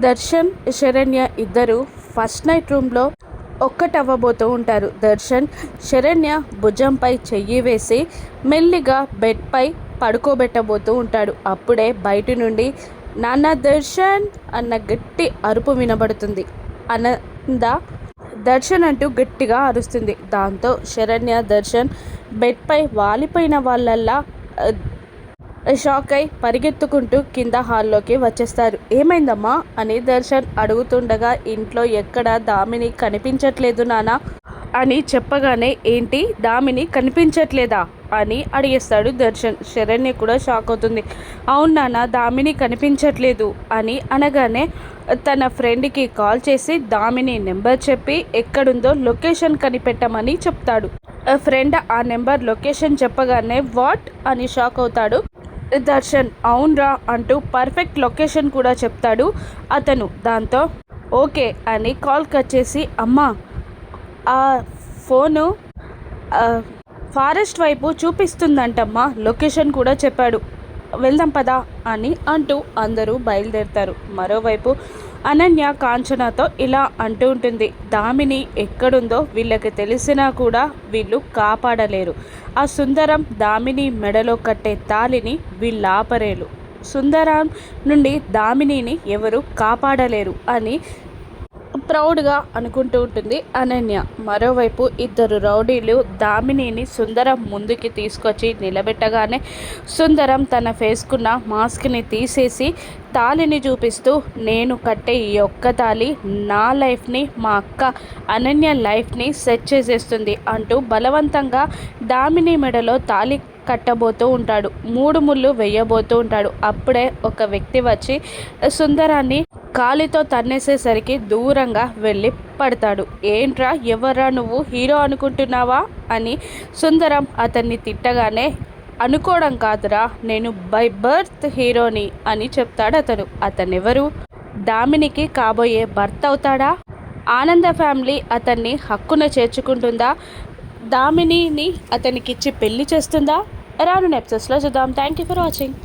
దర్శన్, శరణ్య ఇద్దరు first night రూమ్లో ఒక్కటవ్వబోతూ ఉంటారు. దర్శన్ శరణ్య భుజంపై చెయ్యి వేసి మెల్లిగా బెడ్పై పడుకోబెట్టబోతూ ఉంటాడు. అప్పుడే బయటి నుండి నాన్న దర్శన్ అన్న గట్టి అరుపు వినబడుతుంది. అనంద దర్శన్ అంటూ గట్టిగా అరుస్తుంది. దాంతో శరణ్య, దర్శన్ బెడ్పై వాలిపోయిన వాళ్ళల్లా షాక్ అయి పరిగెత్తుకుంటూ కింద హాల్లోకి వచ్చేస్తారు. ఏమైందమ్మా అని దర్శన్ అడుగుతుండగా, ఇంట్లో ఎక్కడ దామిని కనిపించట్లేదు నాన్న అని చెప్పగానే, ఏంటి దామిని కనిపించట్లేదా అని అడిగేస్తాడు దర్శన్. శరణ్య కూడా షాక్ అవుతుంది. అవును నాన్న, దామిని కనిపించట్లేదు అని అనగానే తన ఫ్రెండ్కి కాల్ చేసి దామిని నెంబర్ చెప్పి ఎక్కడుందో లొకేషన్ కనిపెట్టమని చెప్తాడు. ఫ్రెండ్ ఆ నెంబర్ లొకేషన్ చెప్పగానే వాట్ అని షాక్ అవుతాడు దర్శన్. అవునరా అంటూ పర్ఫెక్ట్ లొకేషన్ కూడా చెప్తాడు అతను. దాంతో ఓకే అని కాల్ కట్ చేసి, అమ్మా ఆ ఫోను ఫారెస్ట్ వైపు చూపిస్తుందంటమ్మా, లొకేషన్ కూడా చెప్పాడు, వెళ్దాం పదా అని అంటూ అందరూ బయలుదేరుతారు. మరోవైపు అనన్య కాంచనతో ఇలా అంటూ ఉంటుంది. దామిని ఎక్కడుందో వీళ్ళకి తెలిసినా కూడా వీళ్ళు కాపాడలేరు. ఆ సుందరం దామిని మెడలో కట్టే తాలిని వీళ్ళాపరేలు. సుందరం నుండి దామినిని ఎవరు కాపాడలేరు అని ప్రౌడ్గా అనుకుంటూ ఉంటుంది అనన్య. మరోవైపు ఇద్దరు రౌడీలు దామినిని సుందరం ముందుకి తీసుకొచ్చి నిలబెట్టగానే సుందరం తన ఫేస్కున్న మాస్క్ని తీసేసి తాలిని చూపిస్తూ, నేను కట్టే ఈ ఒక్క తాలి నా లైఫ్ని, మా అక్క అనన్య లైఫ్ని సెట్ చేసేస్తుంది అంటూ బలవంతంగా దామిని మెడలో తాలి కట్టబోతూ ఉంటాడు. 3 ముళ్ళు వేయబోతూ ఉంటాడు. అప్పుడే ఒక వ్యక్తి వచ్చి సుందరాన్ని కాలితో తన్నేసేసరికి దూరంగా వెళ్ళి పడతాడు. ఏంట్రా, ఎవర్రా నువ్వు, హీరో అనుకుంటున్నావా అని సుందరం అతన్ని తిట్టగానే, అనుకోవడం కాదురా, నేను బై బర్త్ హీరోని అని చెప్తాడు అతను. అతనెవరు? దామినికి కాబోయే భర్త అవుతాడా? ఆనంద ఫ్యామిలీ అతన్ని హక్కున చేర్చుకుంటుందా? దామినిని అతనికిచ్చి పెళ్లి చేస్తుందా? రానున్న ఎపిసోడ్స్లో చూద్దాం. Thank you for watching.